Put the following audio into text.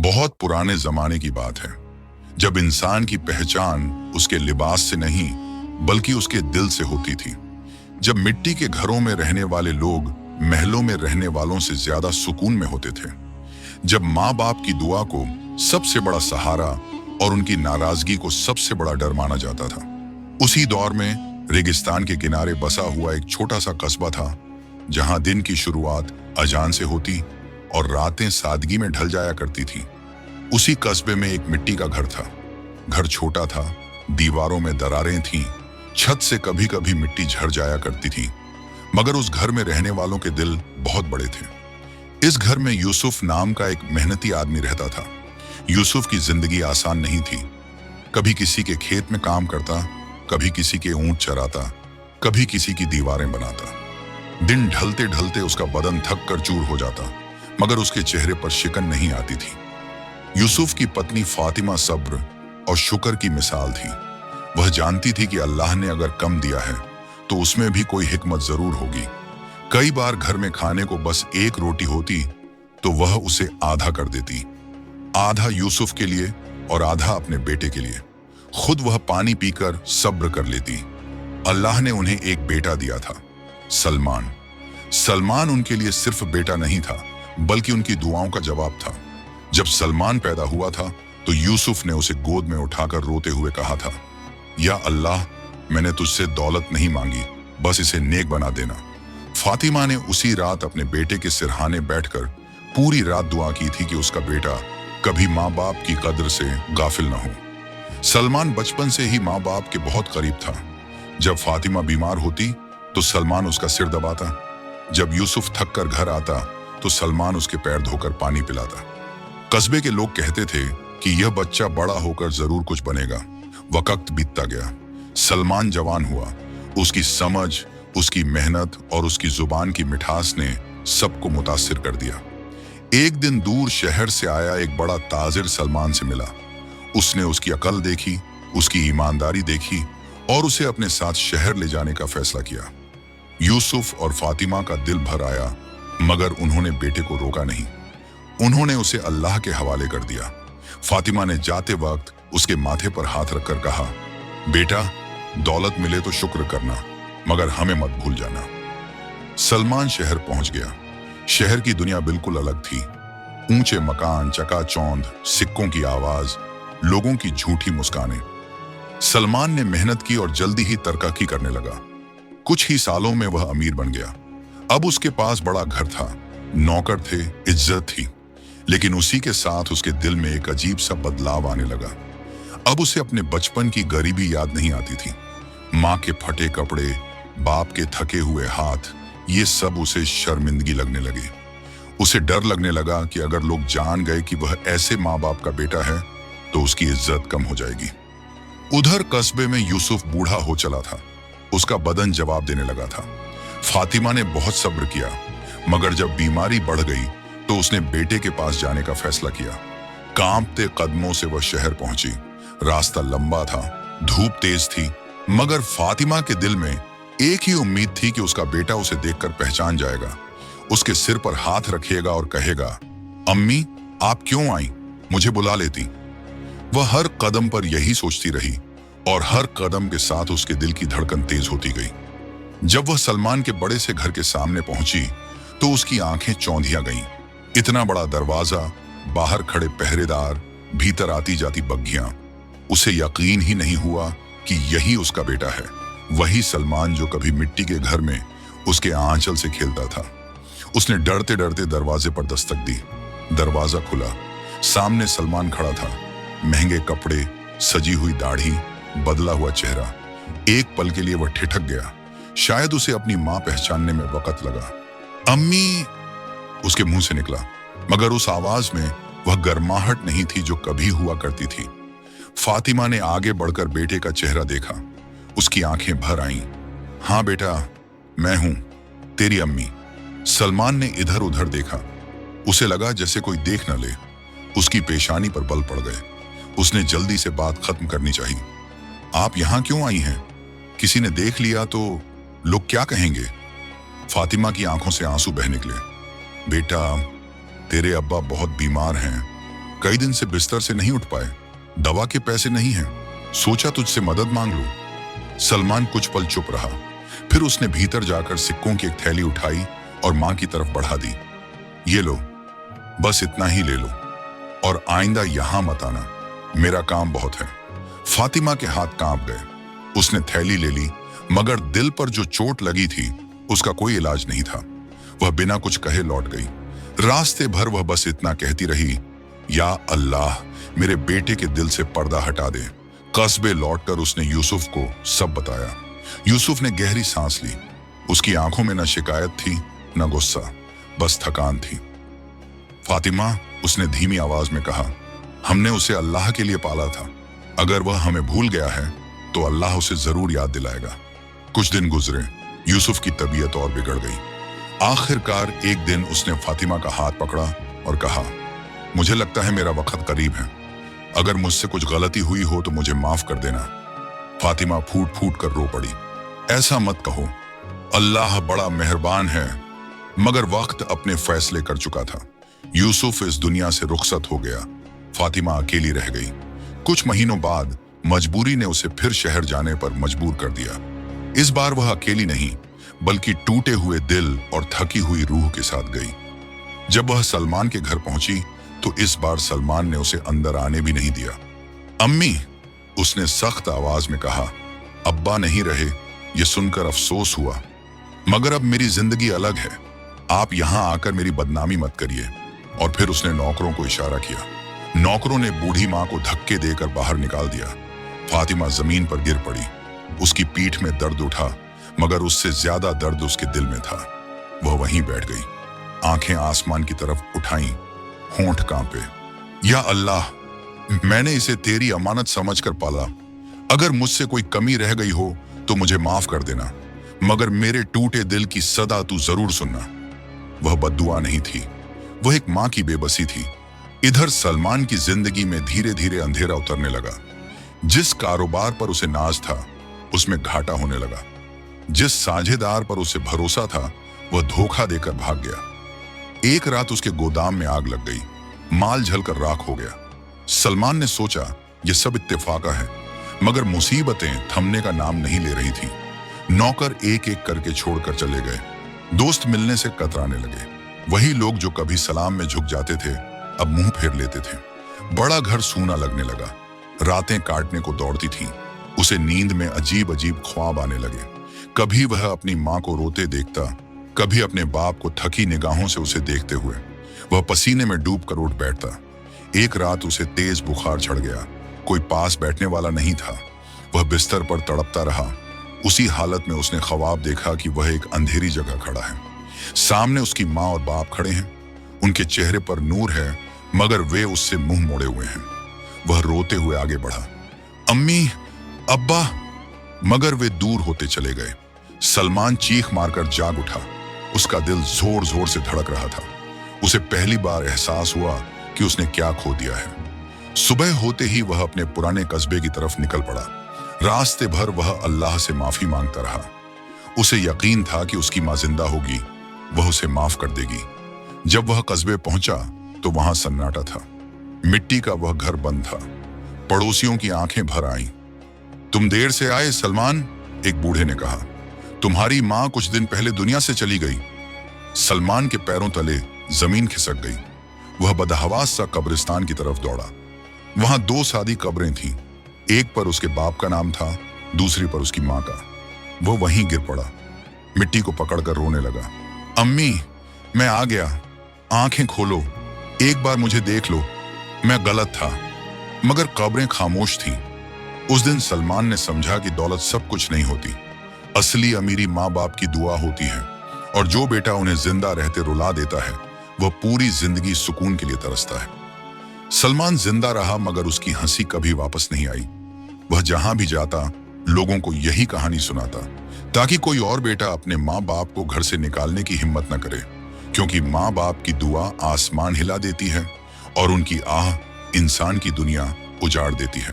बहुत पुराने जमाने की बात है, जब इंसान की पहचान उसके लिबास से नहीं बल्कि उसके दिल से होती थी। जब मिट्टी के घरों में रहने वाले लोग महलों में रहने वालों से ज्यादा सुकून में होते थे। जब माँ बाप की दुआ को सबसे बड़ा सहारा और उनकी नाराजगी को सबसे बड़ा डर माना जाता था। उसी दौर में रेगिस्तान के किनारे बसा हुआ एक छोटा सा कस्बा था, जहां दिन की शुरुआत अजान से होती और रातें सादगी में ढल जाया करती थी। उसी कस्बे में एक मिट्टी का घर था। घर छोटा था, दीवारों में दरारें थीं, छत से कभी कभी मिट्टी झड़ जाया करती थी, मगर उस घर में रहने वालों के दिल बहुत बड़े थे। इस घर में यूसुफ नाम का एक मेहनती आदमी रहता था। यूसुफ की जिंदगी आसान नहीं थी। कभी किसी के खेत में काम करता, कभी किसी के ऊंट चराता, कभी किसी की दीवारें बनाता। दिन ढलते ढलते उसका बदन थक कर चूर हो जाता, मगर उसके चेहरे पर शिकन नहीं आती थी। यूसुफ की पत्नी फातिमा सब्र और शुक्र की मिसाल थी। वह जानती थी कि अल्लाह ने अगर कम दिया है तो उसमें भी कोई हिकमत जरूर होगी। कई बार घर में खाने को बस एक रोटी होती तो वह उसे आधा कर देती, आधा यूसुफ के लिए और आधा अपने बेटे के लिए। खुद वह पानी पीकर सब्र कर लेती। अल्लाह ने उन्हें एक बेटा दिया था, सलमान। सलमान उनके लिए सिर्फ बेटा नहीं था, बल्कि उनकी दुआओं का जवाब था। जब सलमान पैदा हुआ था तो यूसुफ ने उसे गोद में उठाकर रोते हुए कहा था, या अल्लाह, मैंने तुझसे दौलत नहीं मांगी, बस इसे नेक बना देना। फातिमा ने उसी रात अपने बेटे के सिरहाने बैठकर पूरी रात दुआ की थी कि उसका बेटा कभी माँ बाप की कद्र से गाफिल न हो। सलमान बचपन से ही माँ बाप के बहुत करीब था। जब फातिमा बीमार होती तो सलमान उसका सिर दबाता। जब यूसुफ थक कर घर आता तो सलमान उसके पैर धोकर पानी पिलाता। कस्बे के लोग कहते थे कि यह बच्चा बड़ा होकर जरूर कुछ बनेगा। वक्त बीतता गया, सलमान जवान हुआ। उसकी समझ, उसकी मेहनत और उसकी जुबान की मिठास ने सबको मुतासिर कर दिया। एक दिन दूर शहर से आया एक बड़ा ताजिर सलमान से मिला। उसने उसकी अकल देखी, उसकी ईमानदारी देखी और उसे अपने साथ शहर ले जाने का फैसला किया। यूसुफ और फातिमा का दिल भर आया, मगर उन्होंने बेटे को रोका नहीं। उन्होंने उसे अल्लाह के हवाले कर दिया। फातिमा ने जाते वक्त उसके माथे पर हाथ रखकर कहा, बेटा, दौलत मिले तो शुक्र करना, मगर हमें मत भूल जाना। सलमान शहर पहुंच गया। शहर की दुनिया बिल्कुल अलग थी। ऊंचे मकान, चकाचौंध, सिक्कों की आवाज, लोगों की झूठी मुस्कानें। सलमान ने मेहनत की और जल्दी ही तरक्की करने लगा। कुछ ही सालों में वह अमीर बन गया। अब उसके पास बड़ा घर था, नौकर थे, इज्जत थी, लेकिन उसी के साथ उसके दिल में एक अजीब सा बदलाव आने लगा। अब उसे अपने बचपन की गरीबी याद नहीं आती थी। माँ के फटे कपड़े, बाप के थके हुए हाथ, ये सब उसे शर्मिंदगी लगने लगे। उसे डर लगने लगा कि अगर लोग जान गए कि वह ऐसे माँ बाप का बेटा है तो उसकी इज्जत कम हो जाएगी। उधर कस्बे में यूसुफ बूढ़ा हो चला था। उसका बदन जवाब देने लगा था। फातिमा ने बहुत सब्र किया, मगर जब बीमारी बढ़ गई तो उसने बेटे के पास जाने का फैसला किया। कांपते कदमों से वह शहर पहुंची। रास्ता लंबा था, धूप तेज थी, मगर फातिमा के दिल में एक ही उम्मीद थी कि उसका बेटा उसे देखकर पहचान जाएगा, उसके सिर पर हाथ रखेगा और कहेगा, अम्मी, आप क्यों आई? मुझे बुला लेती। वह हर कदम पर यही सोचती रही और हर कदम के साथ उसके दिल की धड़कन तेज होती गई। जब वह सलमान के बड़े से घर के सामने पहुंची तो उसकी आंखें चौंधिया गईं। इतना बड़ा दरवाजा, बाहर खड़े पहरेदार, भीतर आती जाती बग्घियां। उसे यकीन ही नहीं हुआ कि यही उसका बेटा है, वही सलमान जो कभी मिट्टी के घर में उसके आंचल से खेलता था। उसने डरते डरते दरवाजे पर दस्तक दी। दरवाजा खुला। सामने सलमान खड़ा था। महंगे कपड़े, सजी हुई दाढ़ी, बदला हुआ चेहरा। एक पल के लिए वह ठिठक गया। शायद उसे अपनी मां पहचानने में वक्त लगा। अम्मी, उसके मुंह से निकला, मगर उस आवाज में वह गर्माहट नहीं थी जो कभी हुआ करती थी। फातिमा ने आगे बढ़कर बेटे का चेहरा देखा। उसकी आंखें भर आईं। हाँ बेटा, मैं हूं, तेरी अम्मी। सलमान ने इधर उधर देखा। उसे लगा जैसे कोई देख न ले। उसकी पेशानी पर बल पड़ गए। उसने जल्दी से बात खत्म करनी चाहिए। आप यहां क्यों आई हैं? किसी ने देख लिया तो लोग क्या कहेंगे? फातिमा की आंखों से आंसू बह निकले। बेटा, तेरे अब्बा बहुत बीमार हैं, कई दिन से बिस्तर से नहीं उठ पाए, दवा के पैसे नहीं हैं, सोचा तुझसे मदद मांग लूं। सलमान कुछ पल चुप रहा, फिर उसने भीतर जाकर सिक्कों की एक थैली उठाई और मां की तरफ बढ़ा दी। ये लो, बस इतना ही ले लो और आइंदा यहां मत आना, मेरा काम बहुत है। फातिमा के हाथ कांप गए। उसने थैली ले ली, मगर दिल पर जो चोट लगी थी उसका कोई इलाज नहीं था। वह बिना कुछ कहे लौट गई। रास्ते भर वह बस इतना कहती रही, या अल्लाह, मेरे बेटे के दिल से पर्दा हटा दे। कस्बे लौटकर उसने यूसुफ को सब बताया। यूसुफ ने गहरी सांस ली। उसकी आंखों में न शिकायत थी न गुस्सा, बस थकान थी। फातिमा, उसने धीमी आवाज में कहा, हमने उसे अल्लाह के लिए पाला था। अगर वह हमें भूल गया है तो अल्लाह उसे जरूर याद दिलाएगा। कुछ दिन गुजरे, यूसुफ की तबीयत और बिगड़ गई। आखिरकार एक दिन उसने फातिमा का हाथ पकड़ा और कहा, मुझे लगता है मेरा वक्त करीब है। अगर मुझसे कुछ गलती हुई हो तो मुझे माफ कर देना। फातिमा फूट फूट कर रो पड़ी। ऐसा मत कहो, अल्लाह बड़ा मेहरबान है। मगर वक्त अपने फैसले कर चुका था। यूसुफ इस दुनिया से रुखसत हो गया। फातिमा अकेली रह गई। कुछ महीनों बाद मजबूरी ने उसे फिर शहर जाने पर मजबूर कर दिया। इस बार वह अकेली नहीं, बल्कि टूटे हुए दिल और थकी हुई रूह के साथ गई। जब वह सलमान के घर पहुंची तो इस बार सलमान ने उसे अंदर आने भी नहीं दिया। अम्मी, उसने सख्त आवाज में कहा, अब्बा नहीं रहे, ये सुनकर अफसोस हुआ, मगर अब मेरी जिंदगी अलग है। आप यहां आकर मेरी बदनामी मत करिए। और फिर उसने नौकरों को इशारा किया। नौकरों ने बूढ़ी मां को धक्के देकर बाहर निकाल दिया। फातिमा जमीन पर गिर पड़ी। उसकी पीठ में दर्द उठा, मगर उससे ज्यादा दर्द उसके दिल में था। वह वहीं बैठ गई, आंखें आसमान की तरफ उठाई, होंठ कांपे। या अल्लाह, मैंने इसे तेरी अमानत समझकर पाला। अगर मुझसे कोई कमी रह गई हो तो मुझे माफ कर देना, मगर मेरे टूटे दिल की सदा तू जरूर सुनना। वह बद्दुआ नहीं थी, वह एक मां की बेबसी थी। इधर सलमान की जिंदगी में धीरे धीरे अंधेरा उतरने लगा। जिस कारोबार पर उसे नाज था उसमें घाटा होने लगा। जिस साझेदार पर उसे भरोसा था वह धोखा देकर भाग गया। एक रात उसके गोदाम में आग लग गई, माल जलकर राख हो गया। सलमान ने सोचा यह सब इत्तेफाका है, मगर मुसीबतें थमने का नाम नहीं ले रही थी। नौकर एक एक करके छोड़कर चले गए। दोस्त मिलने से कतराने लगे। वही लोग जो कभी सलाम में झुक जाते थे अब मुंह फेर लेते थे। बड़ा घर सूना लगने लगा। रातें काटने को दौड़ती थीं। उसे नींद में अजीब अजीब ख्वाब आने लगे। कभी वह अपनी मां को रोते देखता, कभी अपने बाप को थकी निगाहों से उसे देखते हुए। वह पसीने में डूब कर उठ बैठता। एक रात उसे तेज बुखार चढ़ गया। कोई पास बैठने वाला नहीं था। वह बिस्तर पर तड़पता रहा। उसी हालत में उसने ख्वाब देखा कि वह एक अंधेरी जगह खड़ा है। सामने उसकी माँ और बाप खड़े हैं। उनके चेहरे पर नूर है, मगर वे उससे मुंह मोड़े हुए हैं। वह रोते हुए आगे बढ़ा, अम्मी, अब्बा, मगर वे दूर होते चले गए। सलमान चीख मारकर जाग उठा। उसका दिल जोर जोर से धड़क रहा था। उसे पहली बार एहसास हुआ कि उसने क्या खो दिया है। सुबह होते ही वह अपने पुराने कस्बे की तरफ निकल पड़ा। रास्ते भर वह अल्लाह से माफी मांगता रहा। उसे यकीन था कि उसकी मां जिंदा होगी, वह उसे माफ कर देगी। जब वह कस्बे पहुंचा तो वहां सन्नाटा था। मिट्टी का वह घर बंद था। पड़ोसियों की आंखें भर आईं। तुम देर से आए सलमान, एक बूढ़े ने कहा। तुम्हारी मां कुछ दिन पहले दुनिया से चली गई। सलमान के पैरों तले जमीन खिसक गई। वह बदहवास सा कब्रिस्तान की तरफ दौड़ा। वहां 2 सादी कब्रें थीं। एक पर उसके बाप का नाम था, दूसरी पर उसकी मां का। वो वहीं गिर पड़ा, मिट्टी को पकड़कर रोने लगा। अम्मी, मैं आ गया, आंखें खोलो, एक बार मुझे देख लो, मैं गलत था। मगर कब्रें खामोश थीं। उस दिन सलमान ने समझा कि दौलत सब कुछ नहीं होती। असली अमीरी माँ बाप की दुआ होती है, और जो बेटा उन्हें जिंदा रहते रुला देता है वह पूरी जिंदगी सुकून के लिए तरसता है। सलमान जिंदा रहा, मगर उसकी हंसी कभी वापस नहीं आई। वह जहां भी जाता लोगों को यही कहानी सुनाता, ताकि कोई और बेटा अपने माँ बाप को घर से निकालने की हिम्मत न करे, क्योंकि माँ बाप की दुआ आसमान हिला देती है और उनकी आह इंसान की दुनिया उजाड़ देती है।